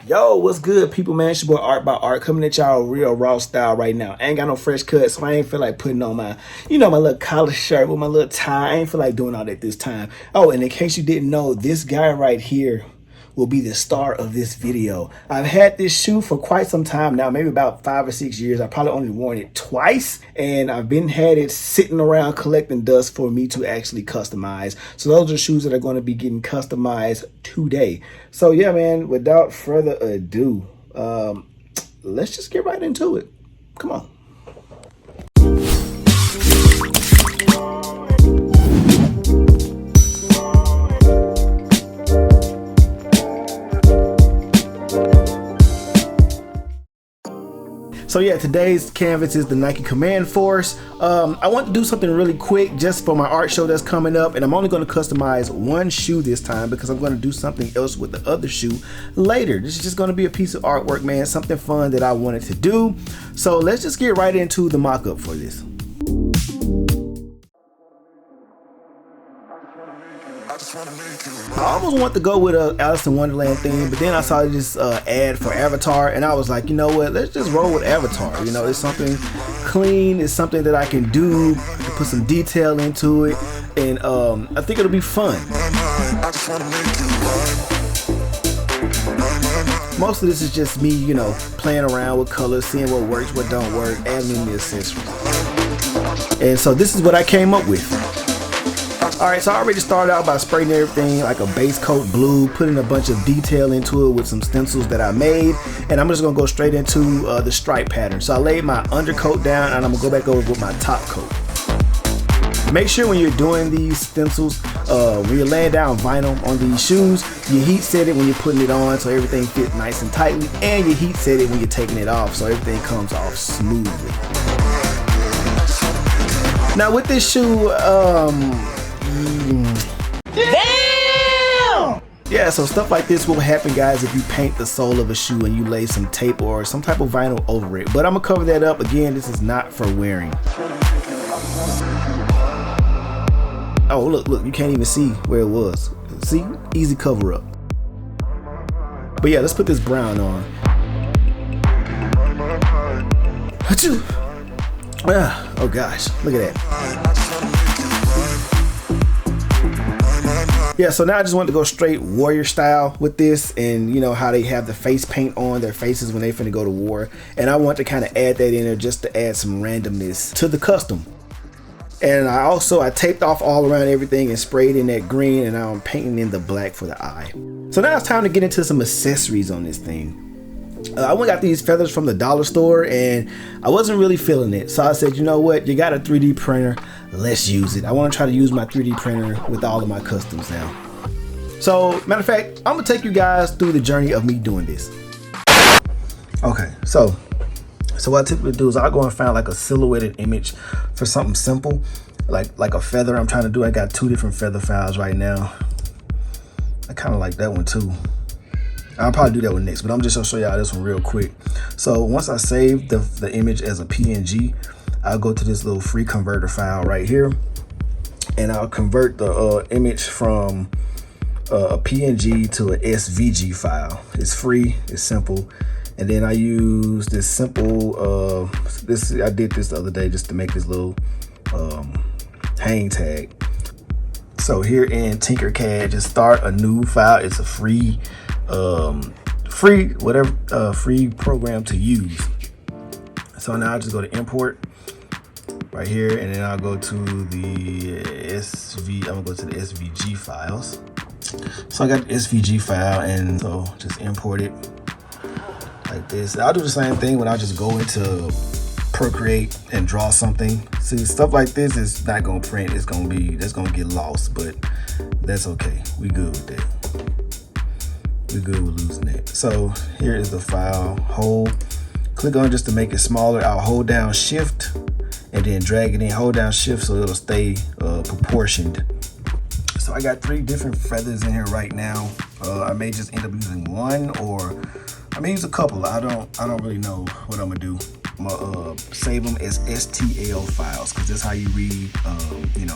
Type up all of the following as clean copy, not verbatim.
Yo, what's good, people, man? It's your boy Art by Art coming at y'all real raw style right now. I ain't got no fresh cuts, so I ain't feel like putting on my, my little collar shirt with my little tie. I ain't feel like doing all that this time. Oh, and in case you didn't know, this guy right here will be the star of this video. I've had this shoe for quite some time now, maybe about 5 or 6 years. I probably only worn it twice, and I've had it sitting around collecting dust for me to actually customize. So those are shoes that are going to be getting customized today. So yeah, man, without further ado, let's just get right into it. Come on. So yeah, today's canvas is the Nike Command Force. I want to do something really quick just for my art show that's coming up, and I'm only going to customize one shoe this time because I'm going to do something else with the other shoe later. This is just going to be a piece of artwork, man, something fun that I wanted to do. So let's just get right into the mock-up for this. I almost want to go with a Alice in Wonderland theme, but then I saw this ad for Avatar, and I was like, you know what? Let's just roll with Avatar. You know, it's something clean. It's something that I can do. I can put some detail into it, and I think it'll be fun. Most of this is just me, you know, playing around with colors, seeing what works, what don't work, adding in the accessories. And so this is what I came up with. Alright, so I already started out by spraying everything like a base coat blue, putting a bunch of detail into it with some stencils that I made, and I'm just going to go straight into the stripe pattern. So I laid my undercoat down, and I'm going to go back over with my top coat. Make sure when you're doing these stencils, when you're laying down vinyl on these shoes, you heat set it when you're putting it on so everything fits nice and tightly, and you heat set it when you're taking it off so everything comes off smoothly. Now with this shoe, damn! Yeah, so stuff like this will happen, guys, if you paint the sole of a shoe and you lay some tape or some type of vinyl over it. But I'm gonna cover that up. Again, this is not for wearing. Oh, look, you can't even see where it was. See? Easy cover up. But yeah, let's put this brown on. Achoo! Oh gosh, look at that. Yeah, so now I just want to go straight warrior style with this, and you know how they have the face paint on their faces when they finna go to war, and I want to kind of add that in there just to add some randomness to the custom. And I taped off all around everything and sprayed in that green, and now I'm painting in the black for the eye. So now it's time to get into some accessories on this thing. I went and got these feathers from the dollar store, and I wasn't really feeling it, so I said, you know what, you got a 3D printer, let's use it. I want to try to use my 3D printer with all of my customs now. So matter of fact, I'm gonna take you guys through the journey of me doing this. Okay, so what I typically do is I'll go and find like a silhouetted image for something simple, like a feather I'm trying to do. I got 2 different feather files right now. I kind of like that one too. I'll probably do that one next, but I'm just gonna show y'all this one real quick. So once I save the image as a PNG, I'll go to this little free converter file right here, and I'll convert the image from a PNG to a SVG file. It's free, it's simple. And then I use this simple, I did this the other day just to make this little hang tag. So here in Tinkercad, just start a new file. It's a free free program to use. So now I just go to import right here, and then I'll go to the I'm gonna go to the SVG files. So I got the SVG file, and so just import it like this. I'll do the same thing when I just go into Procreate and draw something. See, stuff like this is not gonna print. That's gonna get lost, but that's okay. We good with that. We're good with losing it. So here is the file. Click on just to make it smaller. I'll hold down shift and then drag it in. Hold down shift so it'll stay proportioned. So I got 3 different feathers in here right now. I may just end up using one, or I may use a couple. I don't really know what I'm gonna do. I'm gonna save them as STL files, because that's how you read, in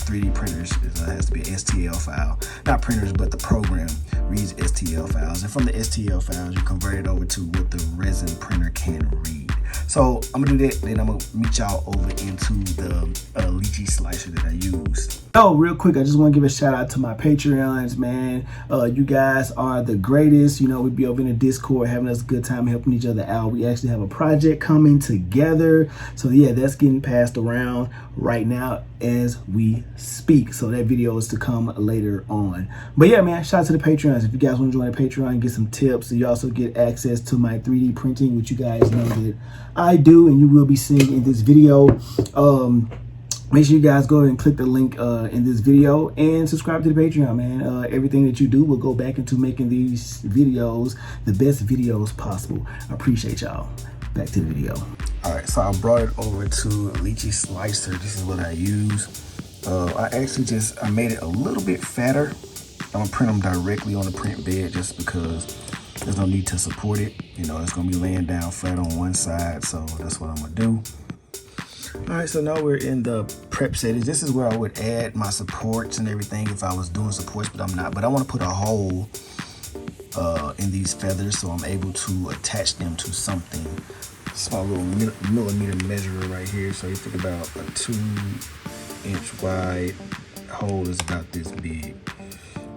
3D printers. It has to be an STL file. Not printers, but the program reads STL files. And from the STL files, you convert it over to what the resin printer can read. So I'm gonna do that, then I'm gonna meet y'all over into the lychee slicer that I used. Oh, real quick, I just want to give a shout out to my Patreons, man. You guys are the greatest. You know, we be over in the Discord having us a good time, helping each other out. We actually have a project coming together. So yeah, that's getting passed around right now as we speak. So that video is to come later on. But yeah, man, shout out to the Patreons. If you guys want to join the Patreon, get some tips. You also get access to my 3D printing, which you guys know that I do and you will be seeing in this video. Make sure you guys go ahead and click the link in this video and subscribe to the Patreon, man. Everything that you do will go back into making these videos the best videos possible. I appreciate y'all. Back to the video. All right, so I brought it over to Lychee Slicer. This is what I use. I made it a little bit fatter. I'm gonna print them directly on the print bed just because there's no need to support it. You know, it's gonna be laying down flat on one side, so that's what I'm gonna do. All right, so now we're in the prep settings. This is where I would add my supports and everything if I was doing supports, but I'm not. But I want to put a hole in these feathers so I'm able to attach them to something. Small little millimeter measurer right here. So you think about a 2-inch wide hole is about this big.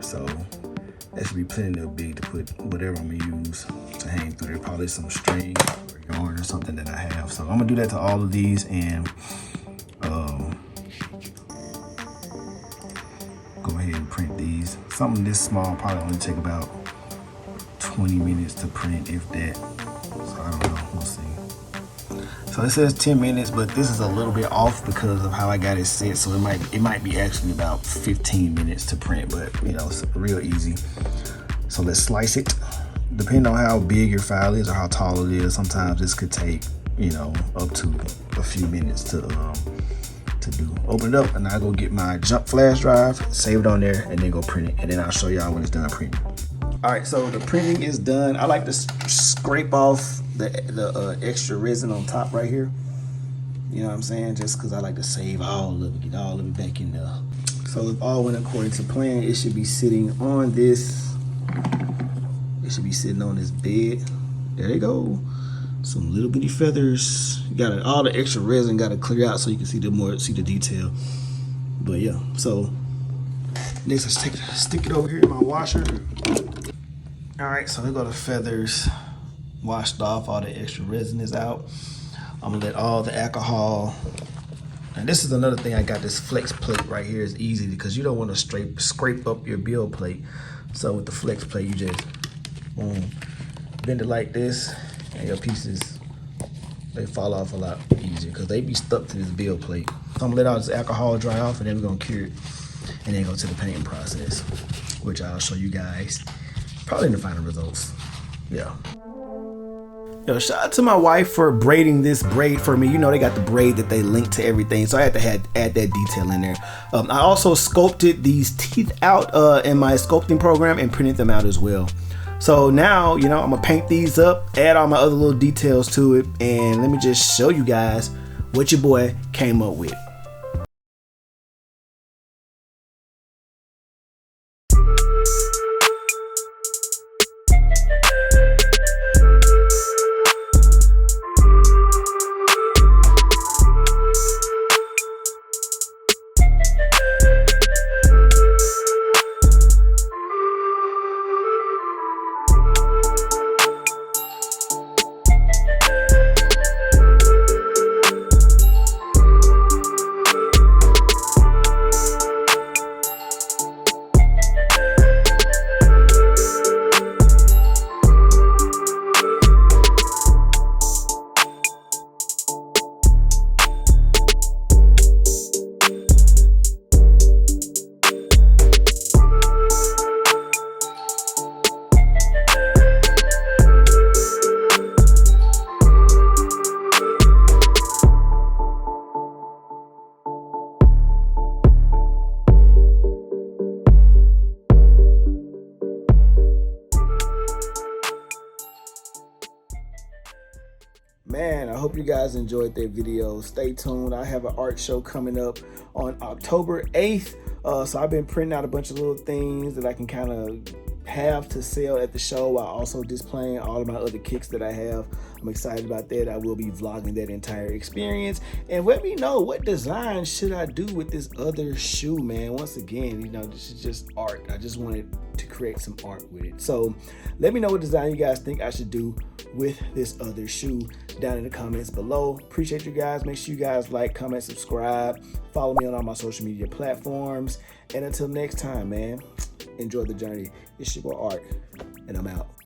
So that should be plenty big to put whatever I'm gonna use to hang through there. Probably some string or yarn or something that I have. So I'm gonna do that to all of these and go ahead and print these. Something this small probably only take about 20 minutes to print, if that. So I don't know, we'll see. So it says 10 minutes, but this is a little bit off because of how I got it set. So it might be actually about 15 minutes to print, but you know, it's real easy. So let's slice it. Depending on how big your file is or how tall it is, sometimes this could take, you know, up to a few minutes to do. Open it up and I go get my jump flash drive, save it on there, and then go print it. And then I'll show y'all when it's done printing. All right, so the printing is done. I like to scrape off the extra resin on top right here. You know what I'm saying? Just because I like to save all of it, get all of it back in there. So if all went according to plan, it should be sitting on this. It should be sitting on this bed. There they go. Some little bitty feathers. You got all the extra resin got to clear out so you can see the detail. But yeah, so next let's stick it over here in my washer. All right, so there go the feathers washed off. All the extra resin is out. I'm gonna let all the alcohol. And this is another thing. I got this flex plate right here. It's easy because you don't want to scrape up your build plate. So with the flex plate, you just boom, bend it like this, and your pieces, they fall off a lot easier because they be stuck to this build plate. So I'm gonna let all this alcohol dry off, and then we're gonna cure it, and then go to the painting process, which I'll show you guys probably in the final results. Yeah. Yo, shout out to my wife for braiding this braid for me. You know, they got the braid that they link to everything, so I had to add that detail in there. I also sculpted these teeth out in my sculpting program and printed them out as well. So now, you know, I'm gonna paint these up, add all my other little details to it, and let me just show you guys what your boy came up with. man, I hope you guys enjoyed that video. Stay tuned. I have an art show coming up on October 8th. So I've been printing out a bunch of little things that I can kind of have to sell at the show while also displaying all of my other kicks that I have. I'm excited about that. I will be vlogging that entire experience. And let me know, what design should I do with this other shoe, man? Once again, you know, this is just art. I just wanted to create some art with it. So let me know what design you guys think I should do with this other shoe down in the comments below. Appreciate you guys. Make sure you guys like, comment, subscribe, follow me on all my social media platforms. And until next time, man, enjoy the journey. It's your boy Art, and I'm out.